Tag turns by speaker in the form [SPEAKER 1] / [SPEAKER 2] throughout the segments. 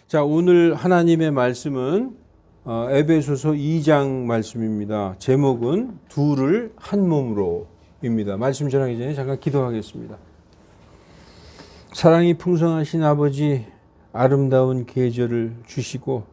[SPEAKER 1] 자, 오늘 하나님의 말씀은 에베소서 2장 말씀입니다. 제목은 둘을 한 몸으로입니다. 말씀 전하기 전에 잠깐 기도하겠습니다. 사랑이 풍성하신 아버지, 아름다운 계절을 주시고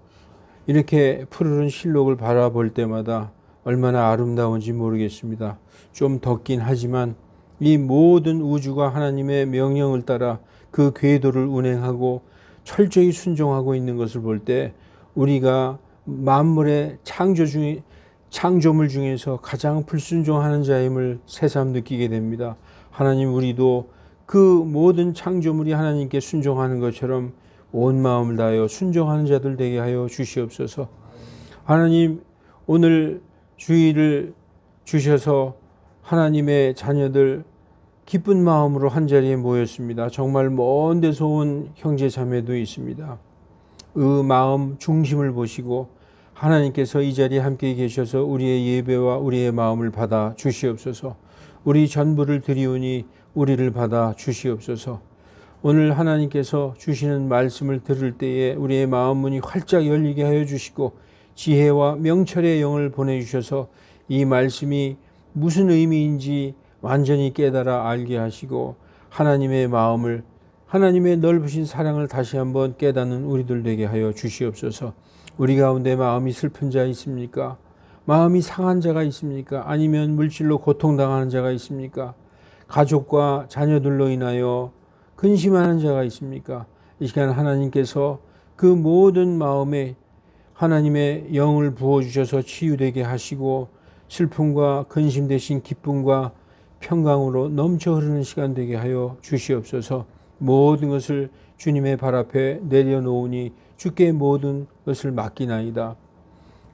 [SPEAKER 1] 이렇게 푸르른 실록을 바라볼 때마다 얼마나 아름다운지 모르겠습니다. 좀 덥긴 하지만 이 모든 우주가 하나님의 명령을 따라 그 궤도를 운행하고 철저히 순종하고 있는 것을 볼 때 우리가 만물의 창조물 중에서 가장 불순종하는 자임을 새삼 느끼게 됩니다. 하나님, 우리도 그 모든 창조물이 하나님께 순종하는 것처럼 온 마음을 다하여 순종하는 자들 되게 하여 주시옵소서. 하나님, 오늘 주의를 주셔서 하나님의 자녀들 기쁜 마음으로 한자리에 모였습니다. 정말 먼 데서 온 형제 자매도 있습니다. 그 마음 중심을 보시고 하나님께서 이 자리에 함께 계셔서 우리의 예배와 우리의 마음을 받아 주시옵소서. 우리 전부를 드리오니 우리를 받아 주시옵소서. 오늘 하나님께서 주시는 말씀을 들을 때에 우리의 마음 문이 활짝 열리게 하여 주시고 지혜와 명철의 영을 보내주셔서 이 말씀이 무슨 의미인지 완전히 깨달아 알게 하시고 하나님의 마음을, 하나님의 넓으신 사랑을 다시 한번 깨닫는 우리들 되게 하여 주시옵소서. 우리 가운데 마음이 슬픈 자 있습니까? 마음이 상한 자가 있습니까? 아니면 물질로 고통당하는 자가 있습니까? 가족과 자녀들로 인하여 근심하는 자가 있습니까? 이 시간 하나님께서 그 모든 마음에 하나님의 영을 부어주셔서 치유되게 하시고 슬픔과 근심 대신 기쁨과 평강으로 넘쳐 흐르는 시간 되게 하여 주시옵소서. 모든 것을 주님의 발 앞에 내려놓으니 주께 모든 것을 맡기나이다.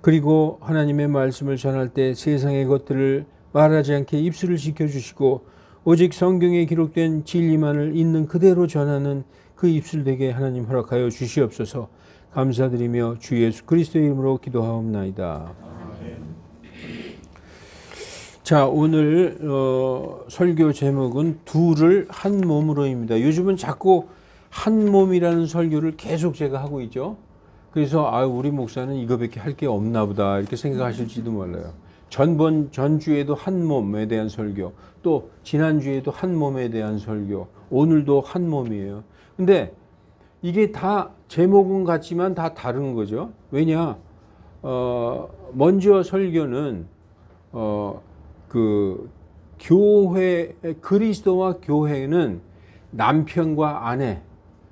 [SPEAKER 1] 그리고 하나님의 말씀을 전할 때 세상의 것들을 말하지 않게 입술을 지켜주시고 오직 성경에 기록된 진리만을 있는 그대로 전하는 그 입술 되게 하나님 허락하여 주시옵소서. 감사드리며 주 예수 그리스도의 이름으로 기도하옵나이다. 자, 오늘 설교 제목은 둘을 한 몸으로입니다. 요즘은 자꾸 한 몸이라는 설교를 계속 제가 하고 있죠. 그래서 우리 목사는 이거밖에 할 게 없나 보다 이렇게 생각하실지도 몰라요. 전주에도 한 몸에 대한 설교, 또 지난주에도 한 몸에 대한 설교, 오늘도 한 몸이에요. 근데 이게 다 제목은 같지만 다 다른 거죠. 왜냐? 먼저 설교는 그 교회, 그리스도와 교회는 남편과 아내,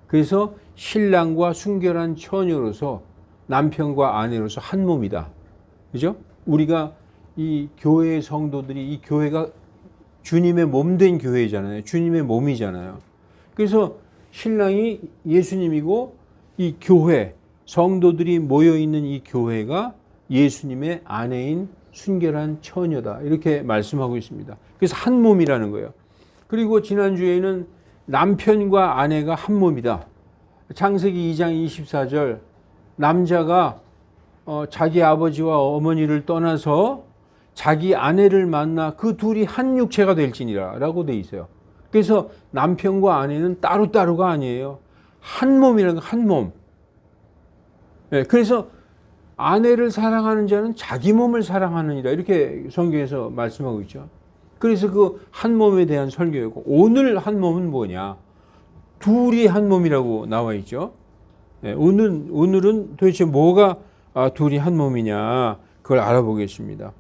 [SPEAKER 1] 그래서 신랑과 순결한 처녀로서 남편과 아내로서 한 몸이다. 그죠? 우리가 이 교회의 성도들이, 이 교회가 주님의 몸 된 교회잖아요. 주님의 몸이잖아요. 그래서 신랑이 예수님이고 이 교회, 성도들이 모여있는 이 교회가 예수님의 아내인 순결한 처녀다. 이렇게 말씀하고 있습니다. 그래서 한 몸이라는 거예요. 그리고 지난주에는 남편과 아내가 한 몸이다. 창세기 2장 24절, 남자가 자기 아버지와 어머니를 떠나서 자기 아내를 만나 그 둘이 한 육체가 될지니라 라고 돼 있어요. 그래서 남편과 아내는 따로따로가 아니에요. 한 몸이라는 거, 한 몸. 네, 그래서 아내를 사랑하는 자는 자기 몸을 사랑하느니라 이렇게 성경에서 말씀하고 있죠. 그래서 그 한 몸에 대한 설교이고, 오늘 한 몸은 뭐냐? 둘이 한 몸이라고 나와 있죠. 네, 오늘은 도대체 뭐가 둘이 한 몸이냐, 그걸 알아보겠습니다.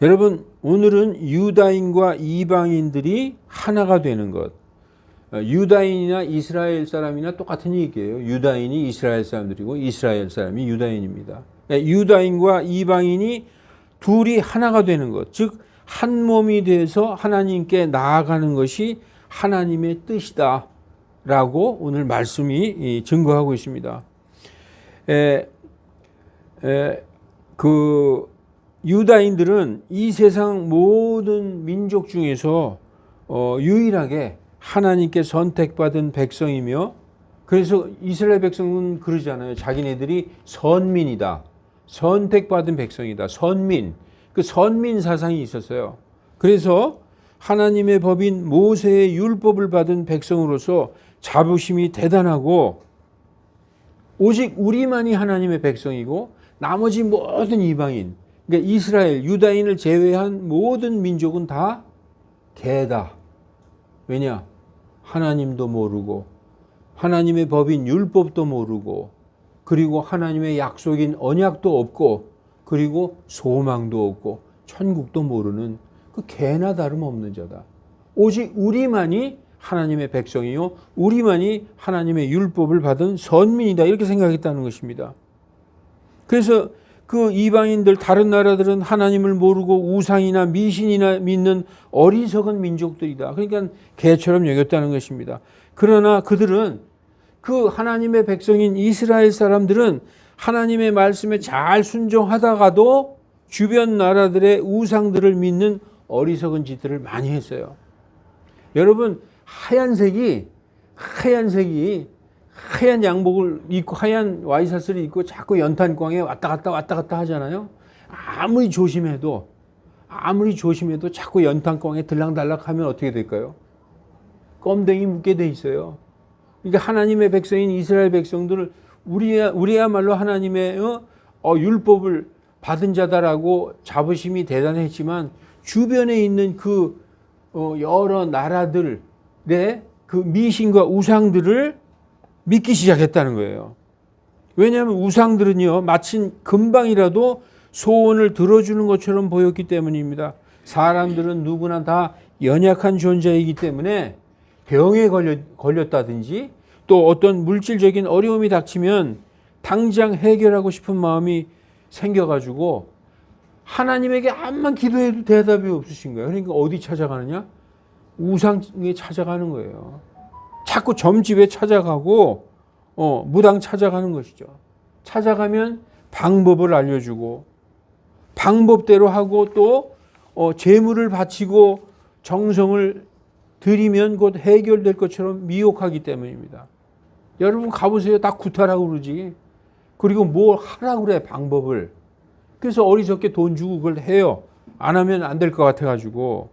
[SPEAKER 1] 여러분, 오늘은 유다인과 이방인들이 하나가 되는 것. 유다인이나 이스라엘 사람이나 똑같은 얘기예요. 유다인이 이스라엘 사람들이고 이스라엘 사람이 유다인입니다. 유다인과 이방인이 둘이 하나가 되는 것, 즉 한 몸이 돼서 하나님께 나아가는 것이 하나님의 뜻이다 라고 오늘 말씀이 증거하고 있습니다. 그 유다인들은 이 세상 모든 민족 중에서 유일하게 하나님께 선택받은 백성이며, 그래서 이스라엘 백성은 그러잖아요. 자기네들이 선민이다. 선택받은 백성이다. 선민. 그 선민 사상이 있었어요. 그래서 하나님의 법인 모세의 율법을 받은 백성으로서 자부심이 대단하고 오직 우리만이 하나님의 백성이고 나머지 모든 이방인, 그러니까 이스라엘, 유다인을 제외한 모든 민족은 다 개다. 왜냐? 하나님도 모르고 하나님의 법인 율법도 모르고 그리고 하나님의 약속인 언약도 없고 그리고 소망도 없고 천국도 모르는 그 개나 다름없는 자다. 오직 우리만이 하나님의 백성이요 우리만이 하나님의 율법을 받은 선민이다. 이렇게 생각했다는 것입니다. 그래서 그 이방인들 다른 나라들은 하나님을 모르고 우상이나 미신이나 믿는 어리석은 민족들이다. 그러니까 개처럼 여겼다는 것입니다. 그러나 그들은 그 하나님의 백성인 이스라엘 사람들은 하나님의 말씀에 잘 순종하다가도 주변 나라들의 우상들을 믿는 어리석은 짓들을 많이 했어요. 여러분 하얀색이 하얀 양복을 입고 하얀 와이셔츠를 입고 자꾸 연탄광에 왔다 갔다 하잖아요. 아무리 조심해도 자꾸 연탄광에 들락달락 하면 어떻게 될까요? 껌댕이 묻게 돼 있어요. 그러니까 하나님의 백성인 이스라엘 백성들을 우리야말로 하나님의 율법을 받은 자다라고 자부심이 대단했지만 주변에 있는 그 여러 나라들의 그 미신과 우상들을 믿기 시작했다는 거예요. 왜냐하면 우상들은요, 마치 금방이라도 소원을 들어주는 것처럼 보였기 때문입니다. 사람들은 누구나 다 연약한 존재이기 때문에 병에 걸렸다든지 또 어떤 물질적인 어려움이 닥치면 당장 해결하고 싶은 마음이 생겨가지고 하나님에게 암만 기도해도 대답이 없으신 거예요. 그러니까 어디 찾아가느냐? 우상에 찾아가는 거예요. 자꾸 점집에 찾아가고 무당 찾아가는 것이죠. 찾아가면 방법을 알려주고 방법대로 하고 또 재물을 바치고 정성을 들이면 곧 해결될 것처럼 미혹하기 때문입니다. 여러분 가보세요. 다 구타라고 그러지. 그리고 뭘 하라고 그래 방법을. 그래서 어리석게 돈 주고 그걸 해요. 안 하면 안 될 것 같아가지고.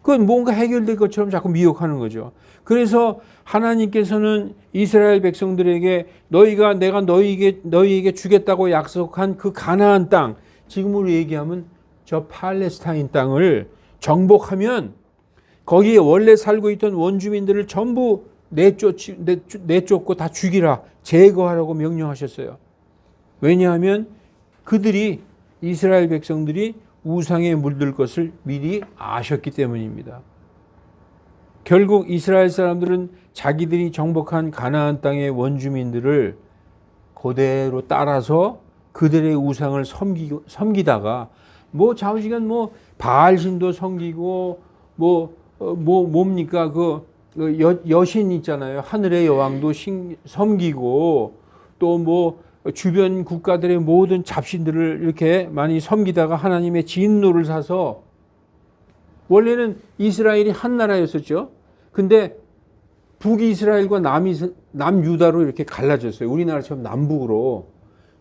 [SPEAKER 1] 그건 뭔가 해결될 것처럼 자꾸 미혹하는 거죠. 그래서 하나님께서는 이스라엘 백성들에게 내가 너희에게 주겠다고 약속한 그 가나안 땅, 지금으로 얘기하면 저 팔레스타인 땅을 정복하면 거기에 원래 살고 있던 원주민들을 전부 내쫓고 다 죽이라, 제거하라고 명령하셨어요. 왜냐하면 이스라엘 백성들이 우상에 물들 것을 미리 아셨기 때문입니다. 결국 이스라엘 사람들은 자기들이 정복한 가나안 땅의 원주민들을 그대로 따라서 그들의 우상을 섬기다가 좌우지간 바알신도 섬기고 뭡니까 여신 있잖아요. 하늘의 여왕도 섬기고 또 주변 국가들의 모든 잡신들을 이렇게 많이 섬기다가 하나님의 진노를 사서 원래는 이스라엘이 한 나라였었죠. 근데 북이스라엘과 남유다로 이렇게 갈라졌어요. 우리나라처럼 남북으로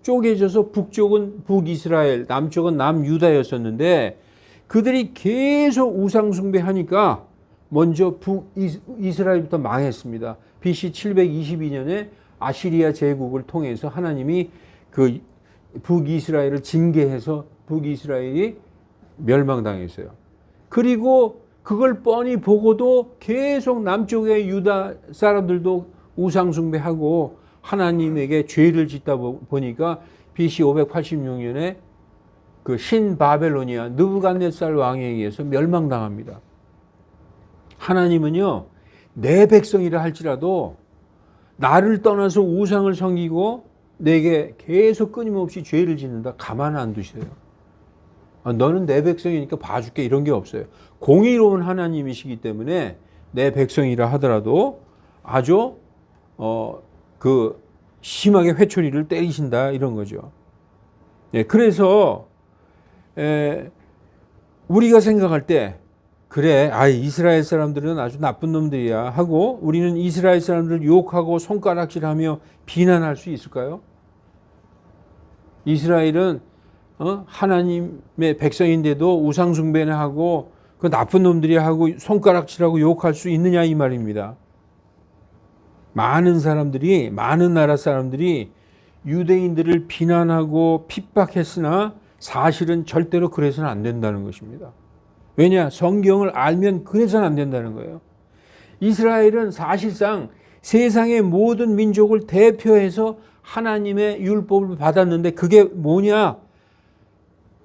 [SPEAKER 1] 쪼개져서 북쪽은 북이스라엘, 남쪽은 남유다였었는데 그들이 계속 우상숭배하니까 먼저 북이스라엘부터 망했습니다. BC 722년에 아시리아 제국을 통해서 하나님이 그 북이스라엘을 징계해서 북이스라엘이 멸망당했어요. 그리고 그걸 뻔히 보고도 계속 남쪽의 유다 사람들도 우상숭배하고 하나님에게 죄를 짓다 보니까 BC 586년에 그 신바벨로니아 느부갓네살 왕에 의해서 멸망당합니다. 하나님은요, 내 백성이라 할지라도 나를 떠나서 우상을 섬기고 내게 계속 끊임없이 죄를 짓는다. 가만 안 두세요. 너는 내 백성이니까 봐줄게 이런 게 없어요. 공의로운 하나님이시기 때문에 내 백성이라 하더라도 아주 심하게 회초리를 때리신다 이런 거죠. 예, 그래서 우리가 생각할 때 그래, 이스라엘 사람들은 아주 나쁜 놈들이야 하고 우리는 이스라엘 사람들을 욕하고 손가락질하며 비난할 수 있을까요? 이스라엘은 하나님의 백성인데도 우상숭배나 하고 그 나쁜 놈들이 하고 손가락질하고 욕할 수 있느냐 이 말입니다. 많은 나라 사람들이 유대인들을 비난하고 핍박했으나 사실은 절대로 그래서는 안 된다는 것입니다. 왜냐? 성경을 알면 그래서는 안 된다는 거예요. 이스라엘은 사실상 세상의 모든 민족을 대표해서 하나님의 율법을 받았는데 그게 뭐냐?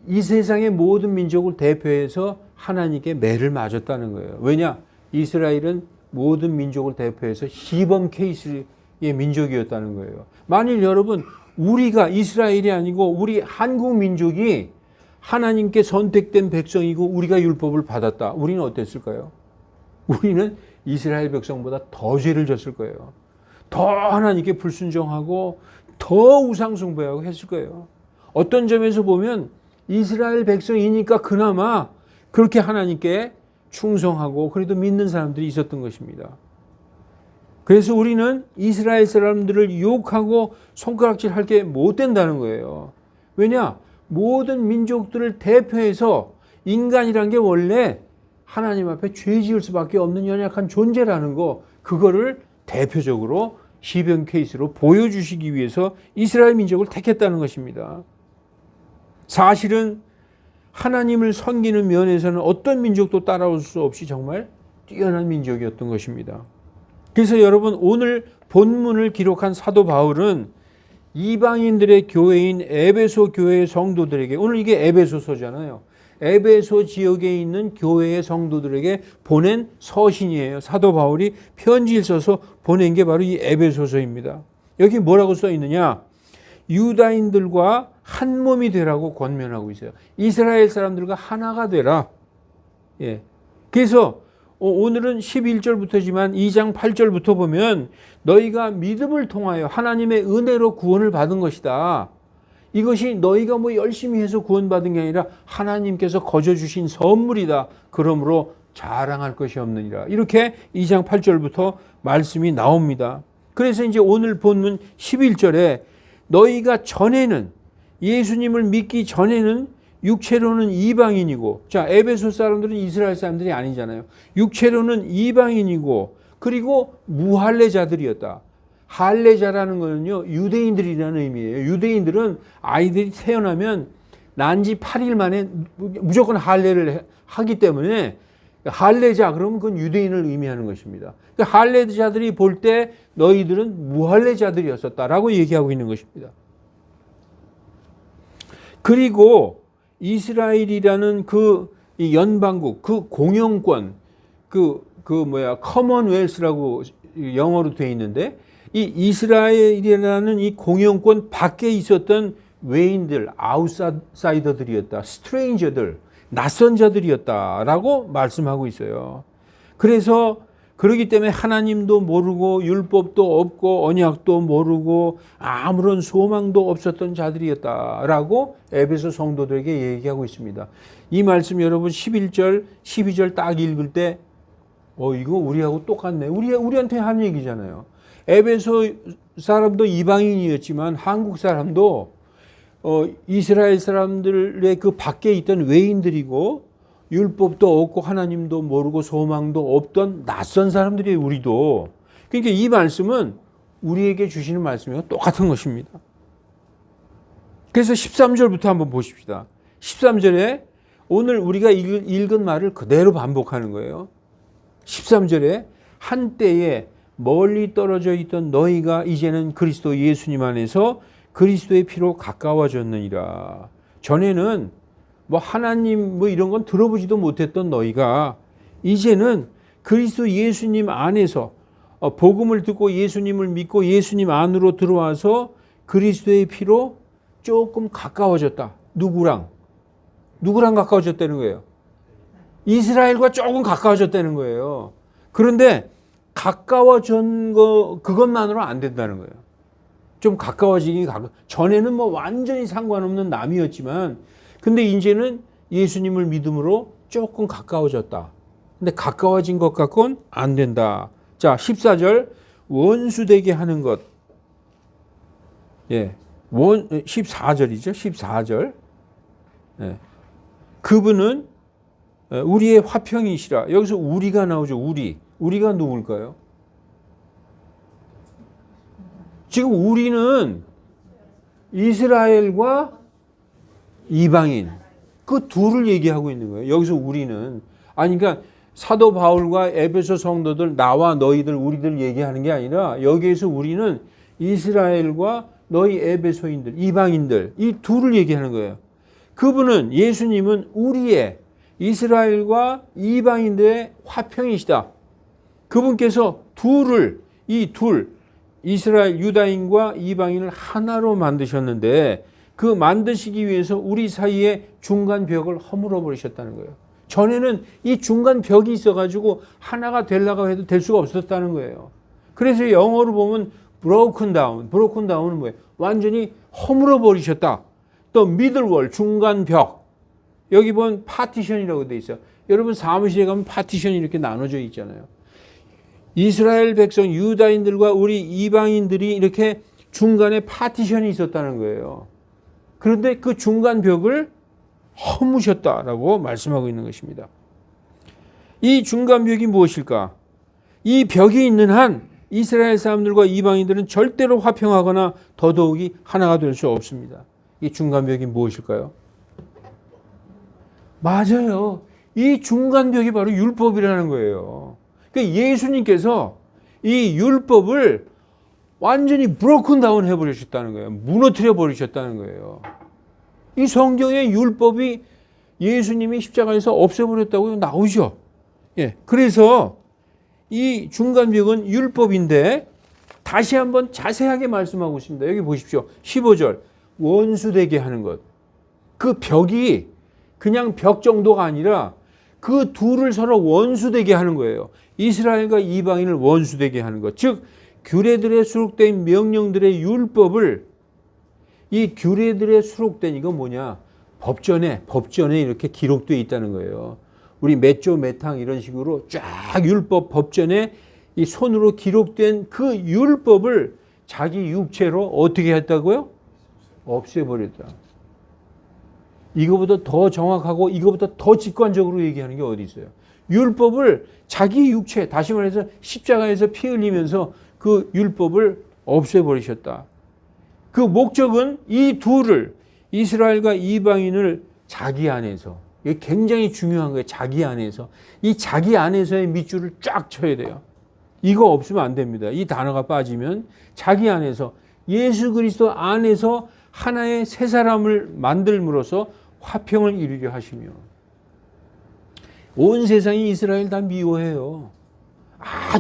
[SPEAKER 1] 이 세상의 모든 민족을 대표해서 하나님께 매를 맞았다는 거예요. 왜냐? 이스라엘은 모든 민족을 대표해서 시범 케이스의 민족이었다는 거예요. 만일 여러분 우리가 이스라엘이 아니고 우리 한국 민족이 하나님께 선택된 백성이고 우리가 율법을 받았다. 우리는 어땠을까요? 우리는 이스라엘 백성보다 더 죄를 졌을 거예요. 더 하나님께 불순종하고 더 우상숭배하고 했을 거예요. 어떤 점에서 보면 이스라엘 백성이니까 그나마 그렇게 하나님께 충성하고 그래도 믿는 사람들이 있었던 것입니다. 그래서 우리는 이스라엘 사람들을 욕하고 손가락질할 게 못 된다는 거예요. 왜냐? 모든 민족들을 대표해서 인간이란 게 원래 하나님 앞에 죄 지을 수밖에 없는 연약한 존재라는 거, 그거를 대표적으로 시범 케이스로 보여주시기 위해서 이스라엘 민족을 택했다는 것입니다. 사실은 하나님을 섬기는 면에서는 어떤 민족도 따라올 수 없이 정말 뛰어난 민족이었던 것입니다. 그래서 여러분 오늘 본문을 기록한 사도 바울은 이방인들의 교회인 에베소 교회의 성도들에게, 오늘 이게 에베소서잖아요. 에베소 지역에 있는 교회의 성도들에게 보낸 서신이에요. 사도 바울이 편지를 써서 보낸 게 바로 이 에베소서입니다. 여기 뭐라고 써 있느냐? 유다인들과 한 몸이 되라고 권면하고 있어요. 이스라엘 사람들과 하나가 되라. 예. 그래서 오늘은 11절부터지만 2장 8절부터 보면 너희가 믿음을 통하여 하나님의 은혜로 구원을 받은 것이다. 이것이 너희가 뭐 열심히 해서 구원받은 게 아니라 하나님께서 거저 주신 선물이다. 그러므로 자랑할 것이 없느니라. 이렇게 2장 8절부터 말씀이 나옵니다. 그래서 이제 오늘 본문 11절에 너희가 전에는, 예수님을 믿기 전에는 육체로는 이방인이고, 자, 에베소 사람들은 이스라엘 사람들이 아니잖아요. 육체로는 이방인이고, 그리고 무할례자들이었다. 할례자라는 거는요, 유대인들이라는 의미예요. 유대인들은 아이들이 태어나면 난지 8일 만에 무조건 할례를 하기 때문에 할례자, 그러면 그건 유대인을 의미하는 것입니다. 할례자들이 볼 때 너희들은 무할례자들이었었다라고 얘기하고 있는 것입니다. 그리고 이스라엘이라는 그 연방국, 그 공영권, 커먼웰스라고 영어로 되어 있는데, 이 이스라엘이라는 이 공영권 밖에 있었던 외인들, 아웃사이더들이었다. 스트레인저들, 낯선 자들이었다라고 말씀하고 있어요. 그래서 그렇기 때문에 하나님도 모르고 율법도 없고 언약도 모르고 아무런 소망도 없었던 자들이었다라고 에베소 성도들에게 얘기하고 있습니다. 이 말씀 여러분 11절, 12절 딱 읽을 때 이거 우리하고 똑같네. 우리한테 한 얘기잖아요. 에베소 사람도 이방인이었지만 한국 사람도 이스라엘 사람들의 그 밖에 있던 외인들이고 율법도 없고 하나님도 모르고 소망도 없던 낯선 사람들이에요. 우리도. 그러니까 이 말씀은 우리에게 주시는 말씀이랑 똑같은 것입니다. 그래서 13절부터 한번 보십시다. 13절에 오늘 우리가 읽은 말을 그대로 반복하는 거예요. 13절에 한때에 멀리 떨어져 있던 너희가 이제는 그리스도 예수님 안에서 그리스도의 피로 가까워졌느니라. 전에는 하나님 이런 건 들어보지도 못했던 너희가 이제는 그리스도 예수님 안에서 복음을 듣고 예수님을 믿고 예수님 안으로 들어와서 그리스도의 피로 조금 가까워졌다. 누구랑 가까워졌다는 거예요? 이스라엘과 조금 가까워졌다는 거예요. 그런데 가까워진 그것만으로 안 된다는 거예요. 좀 가까워지긴 전에는 완전히 상관없는 남이었지만 근데 이제는 예수님을 믿음으로 조금 가까워졌다. 근데 가까워진 것 갖고는 안 된다. 자, 14절 원수되게 하는 것. 예. 14절이죠. 14절. 예. 그분은 우리의 화평이시라. 여기서 우리가 나오죠. 우리가 누굴까요? 지금 우리는 이스라엘과 이방인. 그 둘을 얘기하고 있는 거예요. 여기서 우리는. 아니, 그러니까 사도 바울과 에베소 성도들, 나와 너희들, 우리들 얘기하는 게 아니라 여기에서 우리는 이스라엘과 너희 에베소인들, 이방인들, 이 둘을 얘기하는 거예요. 그분은, 예수님은 우리의 이스라엘과 이방인들의 화평이시다. 그분께서 이 둘, 이스라엘, 유다인과 이방인을 하나로 만드셨는데 그 만드시기 위해서 우리 사이에 중간 벽을 허물어 버리셨다는 거예요. 전에는 이 중간 벽이 있어가지고 하나가 되려고 해도 될 수가 없었다는 거예요. 그래서 영어로 보면 broken down은 뭐예요? 완전히 허물어 버리셨다. 또 middle wall, 중간 벽. 여기 보면 파티션이라고 돼 있어요. 여러분 사무실에 가면 파티션이 이렇게 나눠져 있잖아요. 이스라엘 백성, 유다인들과 우리 이방인들이 이렇게 중간에 파티션이 있었다는 거예요. 그런데 그 중간 벽을 허무셨다라고 말씀하고 있는 것입니다. 이 중간 벽이 무엇일까? 이 벽이 있는 한 이스라엘 사람들과 이방인들은 절대로 화평하거나 더더욱이 하나가 될 수 없습니다. 이 중간 벽이 무엇일까요? 맞아요. 이 중간 벽이 바로 율법이라는 거예요. 그러니까 예수님께서 이 율법을 완전히 브로큰 다운 해버리셨다는 거예요. 무너뜨려 버리셨다는 거예요. 이 성경의 율법이 예수님이 십자가에서 없애버렸다고 나오죠. 예. 그래서 이 중간벽은 율법인데 다시 한번 자세하게 말씀하고 있습니다. 여기 보십시오. 15절. 원수되게 하는 것. 그 벽이 그냥 벽 정도가 아니라 그 둘을 서로 원수되게 하는 거예요. 이스라엘과 이방인을 원수되게 하는 것. 즉 규례들에 수록된 명령들의 율법을 이 규례들에 수록된 이건 뭐냐? 법전에 이렇게 기록되어 있다는 거예요. 우리 몇조 몇항 이런 식으로 쫙 율법 법전에 이 손으로 기록된 그 율법을 자기 육체로 어떻게 했다고요? 없애버렸다. 이거보다 더 정확하고 이거보다 더 직관적으로 얘기하는 게 어디 있어요? 율법을 자기 육체, 다시 말해서 십자가에서 피 흘리면서 그 율법을 없애버리셨다. 그 목적은 이 둘을, 이스라엘과 이방인을 자기 안에서, 이게 굉장히 중요한 거예요. 자기 안에서. 이 자기 안에서의 밑줄을 쫙 쳐야 돼요. 이거 없으면 안 됩니다. 이 단어가 빠지면 자기 안에서, 예수 그리스도 안에서 하나의 새 사람을 만들므로써 화평을 이루려 하시며, 온 세상이 이스라엘 다 미워해요.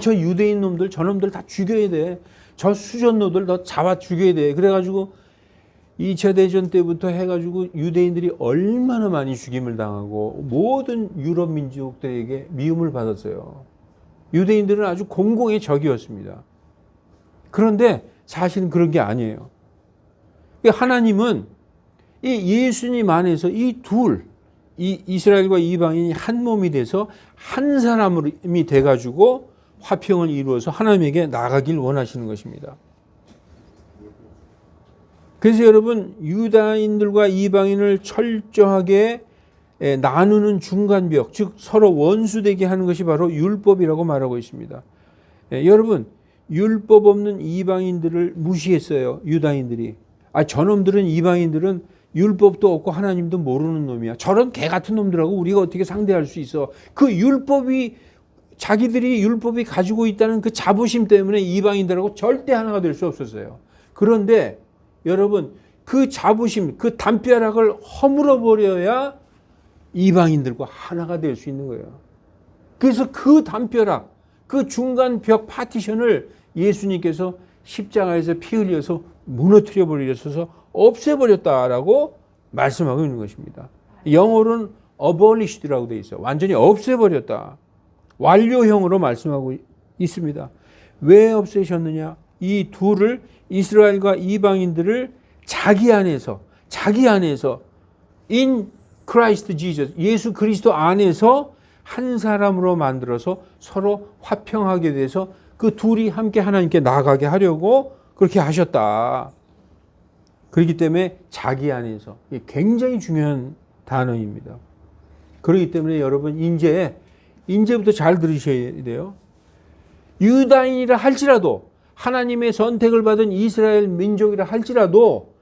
[SPEAKER 1] 저 유대인 놈들, 저 놈들 다 죽여야 돼. 저 수전노들 다 잡아 죽여야 돼. 그래가지고 2차 대전 때부터 해가지고 유대인들이 얼마나 많이 죽임을 당하고 모든 유럽 민족들에게 미움을 받았어요. 유대인들은 아주 공공의 적이었습니다. 그런데 사실은 그런 게 아니에요. 하나님은 이 예수님 안에서 이 둘, 이 이스라엘과 이방인이 한 몸이 돼서 한 사람이 돼가지고 화평을 이루어서 하나님에게 나가길 원하시는 것입니다. 그래서 여러분, 유다인들과 이방인을 철저하게 나누는 중간벽, 즉 서로 원수되게 하는 것이 바로 율법이라고 말하고 있습니다. 여러분, 율법 없는 이방인들을 무시했어요. 유다인들이. 저놈들은, 이방인들은 율법도 없고 하나님도 모르는 놈이야. 저런 개 같은 놈들하고 우리가 어떻게 상대할 수 있어. 그 율법이, 자기들이 율법이 가지고 있다는 그 자부심 때문에 이방인들하고 절대 하나가 될 수 없었어요. 그런데 여러분, 그 자부심, 그 담벼락을 허물어 버려야 이방인들과 하나가 될 수 있는 거예요. 그래서 그 담벼락, 그 중간 벽 파티션을 예수님께서 십자가에서 피 흘려서 무너뜨려 버리셔서 없애버렸다라고 말씀하고 있는 것입니다. 영어로는 abolished라고 되어 있어요. 완전히 없애버렸다. 완료형으로 말씀하고 있습니다. 왜 없애셨느냐? 이 둘을, 이스라엘과 이방인들을 자기 안에서 in Christ Jesus, 예수 그리스도 안에서 한 사람으로 만들어서 서로 화평하게 돼서 그 둘이 함께 하나님께 나아가게 하려고 그렇게 하셨다. 그렇기 때문에 자기 안에서, 이게 굉장히 중요한 단어입니다. 그렇기 때문에 여러분, 이제부터 잘 들으셔야 돼요. 유다인이라 할지라도, 하나님의 선택을 받은 이스라엘 민족이라 할지라도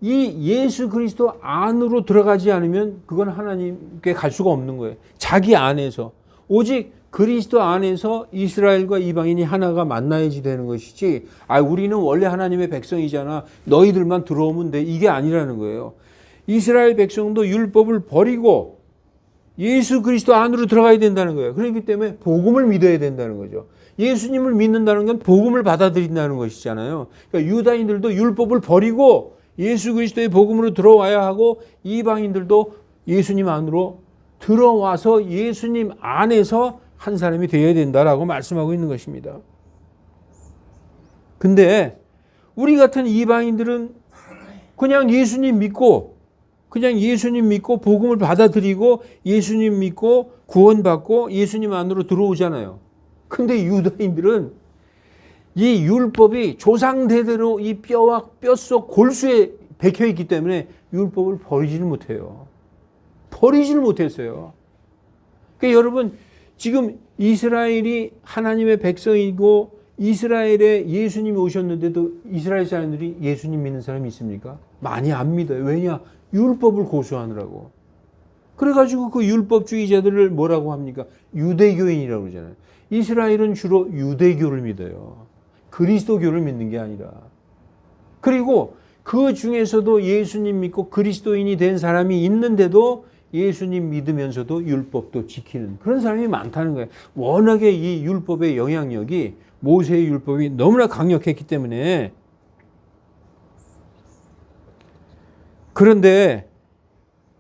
[SPEAKER 1] 이 예수 그리스도 안으로 들어가지 않으면 그건 하나님께 갈 수가 없는 거예요. 자기 안에서. 오직 그리스도 안에서 이스라엘과 이방인이 하나가 만나야지 되는 것이지, 우리는 원래 하나님의 백성이잖아, 너희들만 들어오면 돼, 이게 아니라는 거예요. 이스라엘 백성도 율법을 버리고 예수 그리스도 안으로 들어가야 된다는 거예요. 그렇기 때문에 복음을 믿어야 된다는 거죠. 예수님을 믿는다는 건 복음을 받아들인다는 것이잖아요. 그러니까 유다인들도 율법을 버리고 예수 그리스도의 복음으로 들어와야 하고, 이방인들도 예수님 안으로 들어와서 예수님 안에서 한 사람이 되어야 된다라고 말씀하고 있는 것입니다. 근데 우리 같은 이방인들은 그냥 예수님 믿고 복음을 받아들이고 예수님 믿고 구원받고 예수님 안으로 들어오잖아요. 근데 유다인들은 이 율법이 조상대대로 이 뼈와 뼛속 골수에 박혀 있기 때문에 율법을 버리지를 못해요. 버리지를 못했어요. 그러니까 여러분, 지금 이스라엘이 하나님의 백성이고 이스라엘에 예수님이 오셨는데도 이스라엘 사람들이 예수님 믿는 사람이 있습니까? 많이 안 믿어요. 왜냐? 율법을 고수하느라고. 그래가지고 그 율법주의자들을 뭐라고 합니까? 유대교인이라고 그러잖아요. 이스라엘은 주로 유대교를 믿어요. 그리스도교를 믿는 게 아니라. 그리고 그 중에서도 예수님 믿고 그리스도인이 된 사람이 있는데도 예수님 믿으면서도 율법도 지키는 그런 사람이 많다는 거예요. 워낙에 이 율법의 영향력이, 모세의 율법이 너무나 강력했기 때문에. 그런데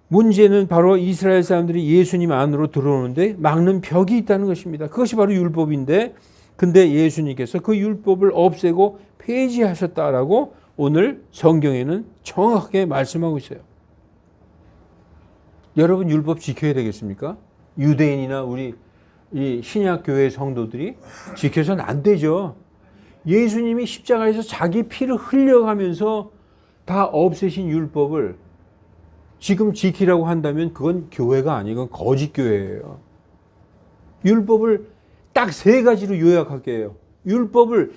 [SPEAKER 1] 문제는 바로 이스라엘 사람들이 예수님 안으로 들어오는데 막는 벽이 있다는 것입니다. 그것이 바로 율법인데, 근데 예수님께서 그 율법을 없애고 폐지하셨다라고 오늘 성경에는 정확하게 말씀하고 있어요. 여러분, 율법 지켜야 되겠습니까? 유대인이나 우리 이 신약교회 성도들이 지켜서는 안 되죠. 예수님이 십자가에서 자기 피를 흘려가면서 다 없애신 율법을 지금 지키라고 한다면 그건 교회가 아니고 거짓 교회예요. 율법을 딱 3가지로 요약할게요. 율법의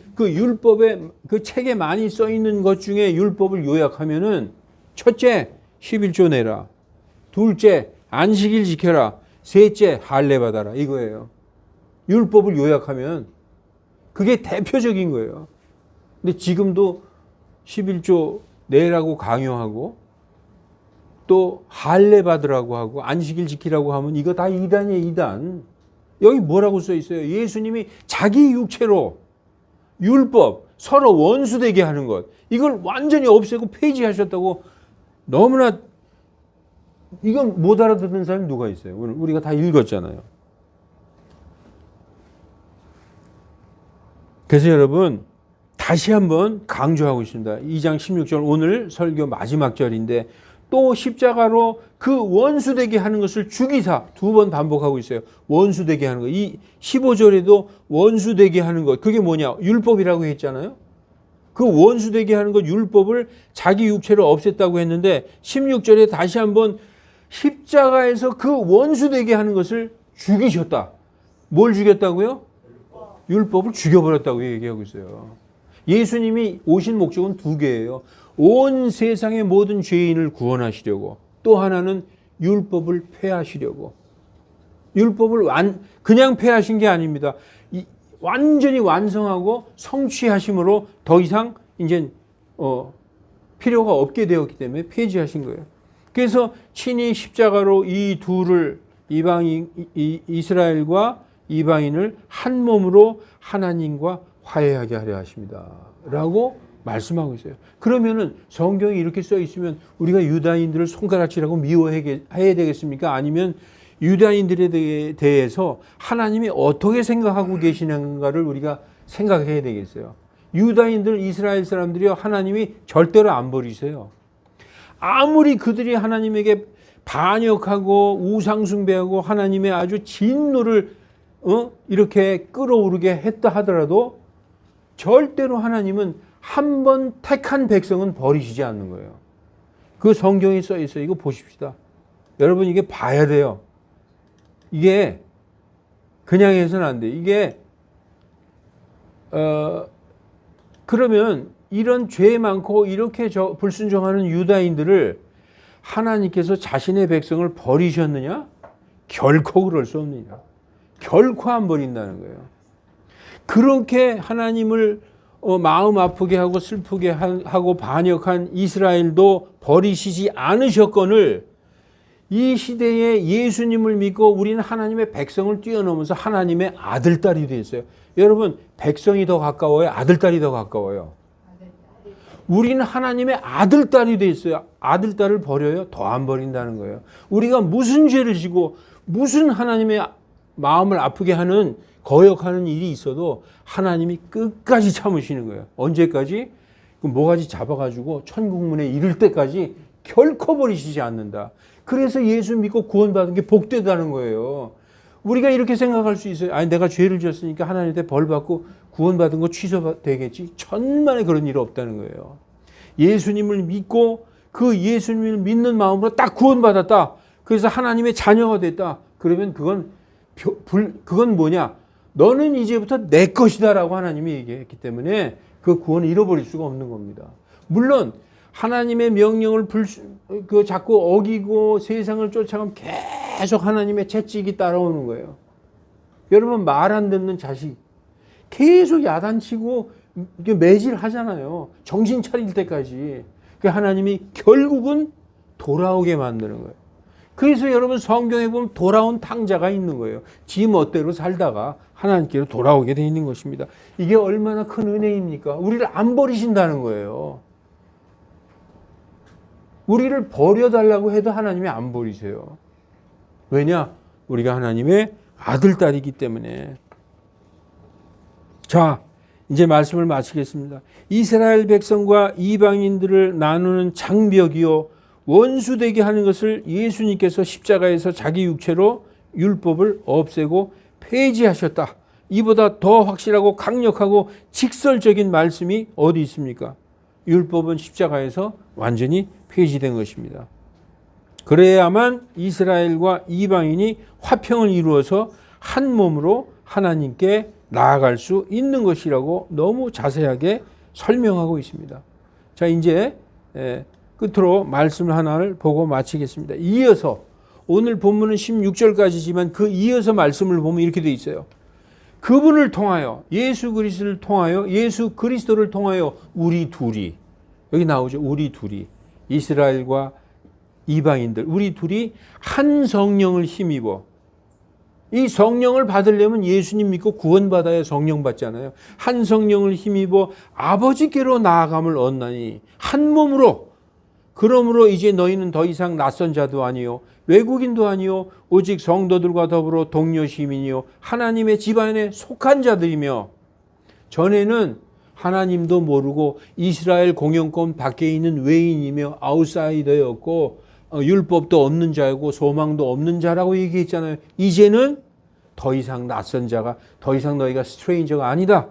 [SPEAKER 1] 그 책에 많이 써 있는 것 중에 율법을 요약하면은, 첫째, 11조 내라. 둘째, 안식일 지켜라. 셋째, 할례 받아라. 이거예요. 율법을 요약하면 그게 대표적인 거예요. 근데 지금도 11조 내라고 강요하고 또 할례 받으라고 하고 안식일 지키라고 하면 이거 다 이단이에요, 이단. 여기 뭐라고 써 있어요? 예수님이 자기 육체로 율법, 서로 원수되게 하는 것, 이걸 완전히 없애고 폐지하셨다고. 너무나, 이건 못 알아듣는 사람이 누가 있어요? 오늘 우리가 다 읽었잖아요. 그래서 여러분, 다시 한번 강조하고 있습니다. 2장 16절, 오늘 설교 마지막 절인데, 또 십자가로 그 원수되게 하는 것을 죽이사, 2번 반복하고 있어요. 원수되게 하는 것. 이 15절에도 원수되게 하는 것, 그게 뭐냐? 율법이라고 했잖아요. 그 원수되게 하는 것, 율법을 자기 육체로 없앴다고 했는데 16절에 다시 한번 십자가에서 그 원수되게 하는 것을 죽이셨다. 뭘 죽였다고요? 율법을 죽여버렸다고 얘기하고 있어요. 예수님이 오신 목적은 2개예요. 온 세상의 모든 죄인을 구원하시려고, 또 하나는 율법을 폐하시려고. 율법을 그냥 폐하신 게 아닙니다. 완전히 완성하고 성취하심으로 더 이상 이제 필요가 없게 되었기 때문에 폐지하신 거예요. 그래서 친히 십자가로 이 둘을, 이스라엘과 이방인을 한 몸으로 하나님과 화해하게 하려 하십니다. 라고 말씀하고 있어요. 그러면은 성경이 이렇게 써 있으면 우리가 유다인들을 손가락질하고 미워해야 되겠습니까? 아니면 유다인들에 대해서 하나님이 어떻게 생각하고 계시는가를 우리가 생각해야 되겠어요. 유다인들, 이스라엘 사람들이요, 하나님이 절대로 안 버리세요. 아무리 그들이 하나님에게 반역하고 우상숭배하고 하나님의 아주 진노를 이렇게 끌어오르게 했다 하더라도 절대로 하나님은 한 번 택한 백성은 버리시지 않는 거예요. 그 성경에 써 있어요. 이거 보십시다. 여러분, 이게 봐야 돼요. 이게 그냥 해서는 안 돼요. 이게 그러면 이런 죄 많고 이렇게 불순종하는 유다인들을 하나님께서 자신의 백성을 버리셨느냐? 결코 그럴 수 없느니라. 결코 안 버린다는 거예요. 그렇게 하나님을 마음 아프게 하고 슬프게 하고 반역한 이스라엘도 버리시지 않으셨거늘 이 시대에 예수님을 믿고 우리는 하나님의 백성을 뛰어넘어서 하나님의 아들, 딸이 됐어요. 여러분, 백성이 더 가까워요? 아들, 딸이 더 가까워요? 우리는 하나님의 아들, 딸이 됐어요. 아들, 딸을 버려요? 더 안 버린다는 거예요. 우리가 무슨 죄를 지고 무슨 하나님의 마음을 아프게 하는 거역하는 일이 있어도 하나님이 끝까지 참으시는 거예요. 언제까지? 그 모가지 잡아가지고 천국문에 이를 때까지 결코 버리시지 않는다. 그래서 예수 믿고 구원받은 게 복되다는 거예요. 우리가 이렇게 생각할 수 있어요. 아니, 내가 죄를 지었으니까 하나님한테 벌 받고 구원받은 거 취소되겠지. 천만에 그런 일 없다는 거예요. 예수님을 믿고 그 예수님을 믿는 마음으로 딱 구원받았다. 그래서 하나님의 자녀가 됐다. 그러면 그건 뭐냐? 너는 이제부터 내 것이다라고 하나님이 얘기했기 때문에 그 구원을 잃어버릴 수가 없는 겁니다. 물론 하나님의 명령을 자꾸 어기고 세상을 쫓아가면 계속 하나님의 채찍이 따라오는 거예요. 여러분, 말 안 듣는 자식 계속 야단치고 매질하잖아요. 정신 차릴 때까지. 그 하나님이 결국은 돌아오게 만드는 거예요. 그래서 여러분, 성경에 보면 돌아온 탕자가 있는 거예요. 지 멋대로 살다가 하나님께로 돌아오게 돼 있는 것입니다. 이게 얼마나 큰 은혜입니까? 우리를 안 버리신다는 거예요. 우리를 버려달라고 해도 하나님이 안 버리세요. 왜냐? 우리가 하나님의 아들, 딸이기 때문에. 자, 이제 말씀을 마치겠습니다. 이스라엘 백성과 이방인들을 나누는 장벽이요 원수되게 하는 것을 예수님께서 십자가에서 자기 육체로 율법을 없애고 폐지하셨다. 이보다 더 확실하고 강력하고 직설적인 말씀이 어디 있습니까? 율법은 십자가에서 완전히 폐지된 것입니다. 그래야만 이스라엘과 이방인이 화평을 이루어서 한 몸으로 하나님께 나아갈 수 있는 것이라고 너무 자세하게 설명하고 있습니다. 자, 이제 끝으로 말씀 하나를 보고 마치겠습니다. 이어서 오늘 본문은 16절까지지만 그 이어서 말씀을 보면 이렇게 돼 있어요. 그분을 통하여 예수 그리스도를 통하여 예수 그리스도를 통하여 우리 둘이 여기 나오죠. 우리 둘이 이스라엘과 이방인들 우리 둘이 한 성령을 힘입어 이 성령을 받으려면 예수님 믿고 구원받아야 성령 받잖아요. 한 성령을 힘입어 아버지께로 나아감을 얻나니 한 몸으로 그러므로 이제 너희는 더 이상 낯선 자도 아니요 외국인도 아니요 오직 성도들과 더불어 동료 시민이요 하나님의 집안에 속한 자들이며 전에는 하나님도 모르고 이스라엘 공영권 밖에 있는 외인이며 아웃사이더였고 율법도 없는 자고 소망도 없는 자라고 얘기했잖아요. 이제는 더 이상 낯선 자가 더 이상 너희가 스트레인저가 아니다.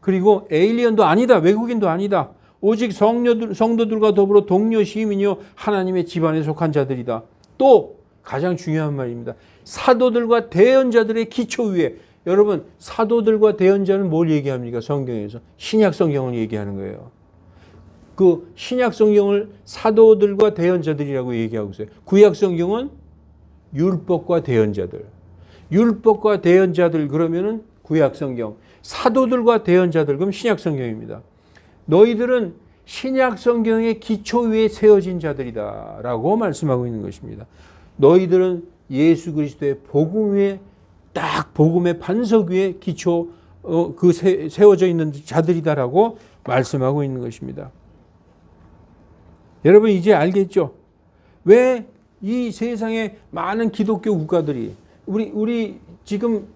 [SPEAKER 1] 그리고 에일리언도 아니다. 외국인도 아니다. 오직 성도들과 더불어 동료 시민이요 하나님의 집안에 속한 자들이다. 또 가장 중요한 말입니다. 사도들과 대언자들의 기초 위에 여러분 사도들과 대언자는 뭘 얘기합니까? 성경에서 신약 성경을 얘기하는 거예요. 그 신약 성경을 사도들과 대언자들이라고 얘기하고 있어요. 구약 성경은 율법과 대언자들. 율법과 대언자들 그러면은 구약 성경. 사도들과 대언자들 그럼 신약 성경입니다. 너희들은 신약 성경의 기초 위에 세워진 자들이다라고 말씀하고 있는 것입니다. 너희들은 예수 그리스도의 복음 위에 딱 복음의 반석 위에 기초 세워져 있는 자들이다라고 말씀하고 있는 것입니다. 여러분 이제 알겠죠? 왜 이 세상에 많은 기독교 국가들이 우리 지금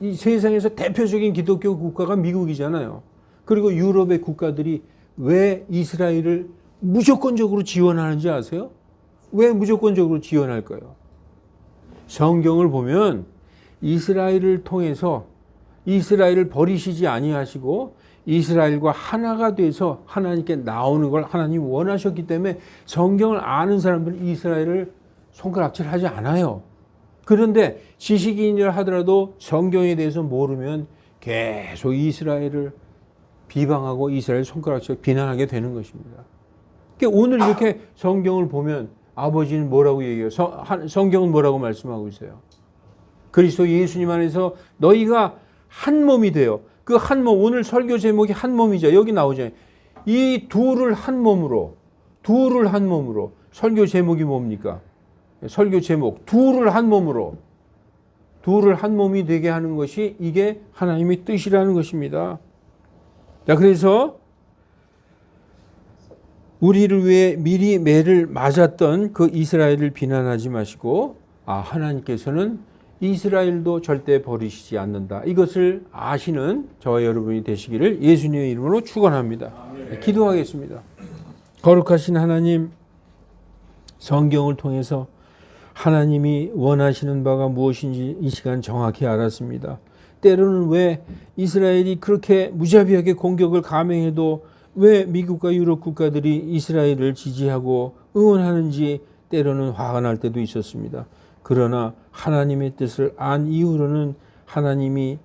[SPEAKER 1] 이 세상에서 대표적인 기독교 국가가 미국이잖아요. 그리고 유럽의 국가들이 왜 이스라엘을 무조건적으로 지원하는지 아세요? 왜 무조건적으로 지원할까요? 성경을 보면 이스라엘을 통해서 이스라엘을 버리시지 아니하시고 이스라엘과 하나가 돼서 하나님께 나오는 걸 하나님이 원하셨기 때문에 성경을 아는 사람들은 이스라엘을 손가락질하지 않아요. 그런데 지식인이라 하더라도 성경에 대해서 모르면 계속 이스라엘을 비방하고 이스라엘 손가락질하고 비난하게 되는 것입니다. 그러니까 오늘 이렇게 성경을 보면 아버지는 뭐라고 얘기해요? 성경은 뭐라고 말씀하고 있어요? 그리스도 예수님 안에서 너희가 한 몸이 돼요. 그 한 몸, 오늘 설교 제목이 한 몸이죠. 여기 나오잖아요. 이 둘을 한 몸으로, 설교 제목이 뭡니까? 설교 제목, 둘을 한 몸으로, 둘을 한 몸이 되게 하는 것이 이게 하나님의 뜻이라는 것입니다. 자, 그래서 우리를 위해 미리 매를 맞았던 그 이스라엘을 비난하지 마시고, 하나님께서는 이스라엘도 절대 버리시지 않는다. 이것을 아시는 저와 여러분이 되시기를 예수님의 이름으로 축원합니다. 기도하겠습니다. 거룩하신 하나님, 성경을 통해서 하나님이 원하시는 바가 무엇인지 이 시간 정확히 알았습니다. 때로는 왜 이스라엘이 그렇게 무자비하게 공격을 감행해도 왜 미국과 유럽 국가들이 이스라엘을 지지하고 응원하는지 때로는 화가 날 때도 있었습니다. 그러나 하나님의 뜻을 안 이후로는 하나님이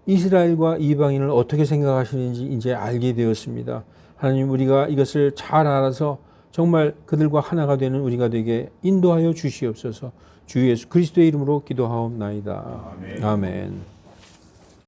[SPEAKER 1] 이스라엘과 이방인을 어떻게 생각하시는지 이제 알게 되었습니다. 하나님, 우리가 이것을 잘 알아서 정말 그들과 하나가 되는 우리가 되게 인도하여 주시옵소서. 주 예수 그리스도의 이름으로 기도하옵나이다. 아멘.